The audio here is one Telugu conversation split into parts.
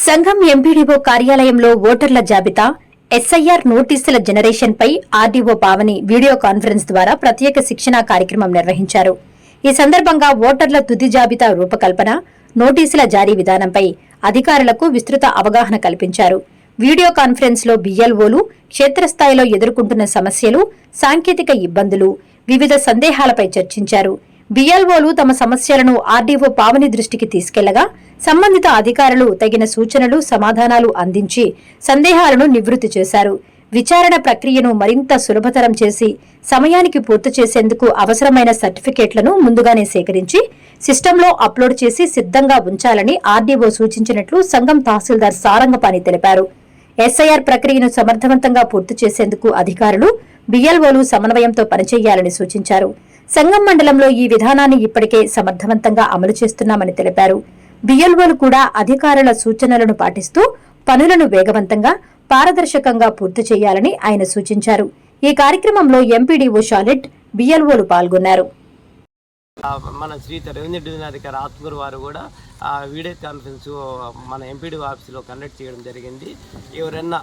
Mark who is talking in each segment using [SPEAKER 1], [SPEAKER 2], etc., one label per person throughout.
[SPEAKER 1] సంఘం ఎంపీడీఓ కార్యాలయంలో ఓటర్ల జాబితా ఎస్ఐఆర్ నోటీసుల జనరేషన్ పై ఆర్డీఓ పావని వీడియో కాన్ఫరెన్స్ ద్వారా ప్రత్యేక శిక్షణా కార్యక్రమం నిర్వహించారు. ఈ సందర్భంగా ఓటర్ల తుది జాబితా రూపకల్పన, నోటీసుల జారీ విధానంపై అధికారులకు విస్తృత అవగాహన కల్పించారు. వీడియో కాన్ఫరెన్స్ లో బిఎల్ఓలు క్షేత్రస్థాయిలో ఎదుర్కొంటున్న సమస్యలు, సాంకేతిక ఇబ్బందులు, వివిధ సందేహాలపై చర్చించారు. బిఎల్ఓలు తమ సమస్యలను ఆర్డీఓ పావని దృష్టికి తీసుకెళ్లగా సంబంధిత అధికారులు తగిన సూచనలు, సమాధానాలు అందించి సందేహాలను నివృత్తి చేశారు. విచారణ ప్రక్రియను మరింత సులభతరం చేసి సమయానికి పూర్తి చేసేందుకు అవసరమైన సర్టిఫికేట్లను ముందుగానే సేకరించి సిస్టంలో అప్లోడ్ చేసి సిద్ధంగా ఉంచాలని ఆర్డీఓ సూచించినట్లు సంఘం తహసీల్దార్ సారంగపాణి తెలిపారు. ఎస్ఐఆర్ ప్రక్రియను సమర్థవంతంగా పూర్తి చేసేందుకు అధికారులు, బిఎల్ఓలు సమన్వయంతో పనిచేయాలని సూచించారు. సంఘం మండలంలో ఈ విధానాన్ని ఇప్పటికే సమర్థవంతంగా అమలు చేస్తున్నామని తెలిపారు. బిఎల్ఓలు కూడా అధికారుల సూచనలను పాటిస్తూ పనులను వేగవంతంగా, పారదర్శకంగా పూర్తి చేయాలని ఆయన సూచించారు. ఈ కార్యక్రమంలో ఎంపీడీఓ షాలెట్, బిఎల్ఓలు పాల్గొన్నారు.
[SPEAKER 2] మన శ్రీ రెవెన్యూ డివిజన్ అధికారి ఆత్మూరు వారు కూడా వీడియో కాన్ఫరెన్స్ మన ఎంపీడీఓ ఆఫీస్లో కండక్ట్ చేయడం జరిగింది. ఎవరైనా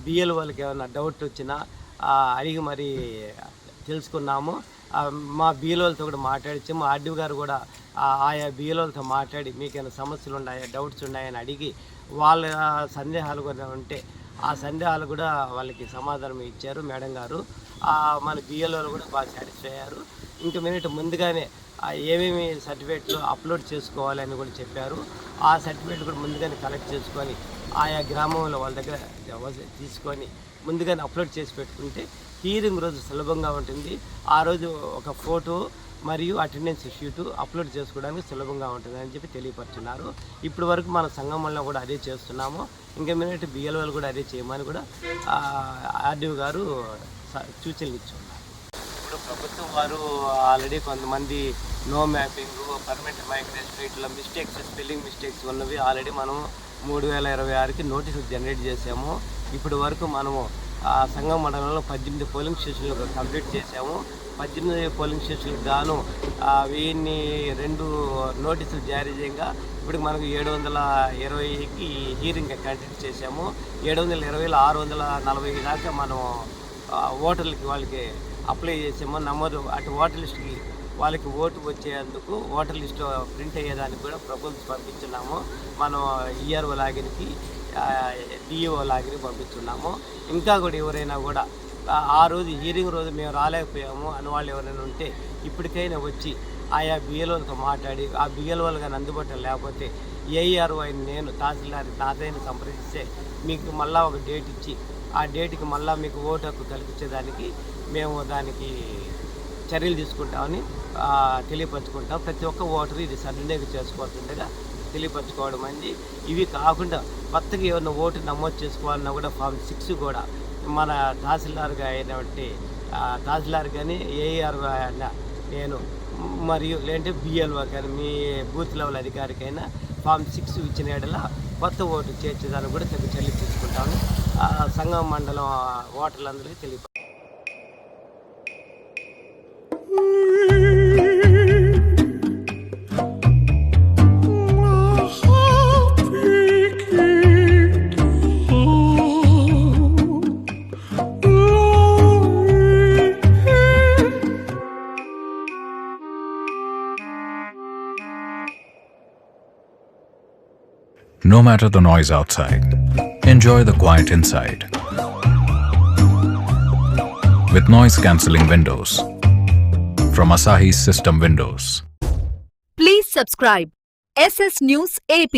[SPEAKER 2] బిఎల్ఓలకి ఏమైనా డౌట్ వచ్చినా అడిగి మరి తెలుసుకున్నాము. మా బిఎల్ఓలతో కూడా మాట్లాడించి మా ఆర్డీఓ గారు కూడా ఆయా బిఎల్ఓలతో మాట్లాడి మీకేమైనా సమస్యలు ఉన్నాయా, డౌట్స్ ఉన్నాయని అడిగి వాళ్ళ సందేహాలు కూడా ఉంటే ఆ సందేహాలు కూడా వాళ్ళకి సమాధానం ఇచ్చారు మేడం గారు. మన బిఎల్ఓలు కూడా బాగా సాటిస్ఫై అయ్యారు. ఇంక మినిట్ ముందుగానే ఏమేమి సర్టిఫికేట్లు అప్లోడ్ చేసుకోవాలని కూడా చెప్పారు. ఆ సర్టిఫికేట్ కూడా ముందుగానే కలెక్ట్ చేసుకొని ఆయా గ్రామంలో వాళ్ళ దగ్గర తీసుకొని ముందుగానే అప్లోడ్ చేసి పెట్టుకుంటే హీరింగ్ రోజు సులభంగా ఉంటుంది. ఆ రోజు ఒక ఫోటో మరియు అటెండెన్స్ షీటు అప్లోడ్ చేసుకోవడానికి సులభంగా ఉంటుంది అని చెప్పి తెలియపరుచున్నారు. ఇప్పటి వరకు మన సంఘంలో కూడా అదే చేస్తున్నాము. ఇంకా మినిట్ బిఎల్ఓలు కూడా అదే చేయమని కూడా ఆర్డీఓ గారు సూచనలు ఇచ్చున్నారు. ఇప్పుడు ప్రభుత్వం వారు ఆల్రెడీ కొంతమంది నో మ్యాపింగ్, పర్మనెంట్ మైగ్రేషన్, ఇట్లా మిస్టేక్స్, స్పెల్లింగ్ మిస్టేక్స్ ఉన్నవి ఆల్రెడీ మనం 3026కి నోటీసులు జనరేట్ చేసాము. ఇప్పటి వరకు మనము సంఘం మండలంలో 18 పోలింగ్ స్టేషన్లు కంప్లీట్ చేసాము. 18 పోలింగ్ స్టేషన్లకు గాను 1002 నోటీసులు జారీ చేయగా ఇప్పుడు మనకు 720కి హీరింగ్ కండక్ట్ చేసాము. 720లో 640 దాకా మనం ఓటర్లకి వాళ్ళకి అప్లై చేసాము. నమోదు అటు ఓటర్ లిస్టుకి వాళ్ళకి ఓటు వచ్చేందుకు ఓటర్ లిస్టు ప్రింట్ అయ్యేదానికి కూడా ప్రపోజల్స్ పంపించున్నాము. మనం ఈఆర్ఓ లాగిన్కి, డిఈఓ లాగిన్కి పంపించున్నాము. ఇంకా కూడా ఎవరైనా కూడా ఆ రోజు హీరింగ్ రోజు మేము రాలేకపోయాము అని వాళ్ళు ఎవరైనా ఉంటే ఇప్పటికైనా వచ్చి ఆయా బిఎల్ఓలతో మాట్లాడి ఆ బిఎల్ఓలు కానీ అందుబాటులో లేకపోతే ఏఈఆర్ఓ అయిన నేను తహసీల్దార్ నాదైనా సంప్రదిస్తే మీకు మళ్ళీ ఒక డేట్ ఇచ్చి ఆ డేట్కి మళ్ళీ మీకు ఓటు హక్కు కల్పించేదానికి మేము దానికి చర్యలు తీసుకుంటామని తెలియపరచుకుంటాం. ప్రతి ఒక్క ఓటరు ఇది సద్వినియోగం చేసుకోవాల్సిందిగా తెలియపరచుకోవడం అయింది. ఇవి కాకుండా కొత్తగా ఏమైనా ఓటు నమోదు చేసుకోవాలన్నా కూడా ఫామ్ 6 కూడా మన తహసీల్దార్గా అయినటువంటి తహసీల్దార్ కానీ, ఏఆర్ నేను మరియు లేదంటే బిఎల్ఓ కానీ మీ బూత్ లెవెల్ అధికారికైనా ఫామ్ 6 ఇచ్చిన ఏడల కొత్త ఓటు చేర్చేదానికి కూడా చర్యలు తీసుకుంటామని సంఘం మండలం ఓటర్లందరికీ తెలియదు.
[SPEAKER 3] No matter the noise outside, enjoy the quiet inside. With noise-cancelling windows from Asahi System Windows.
[SPEAKER 4] Please subscribe SS News AP.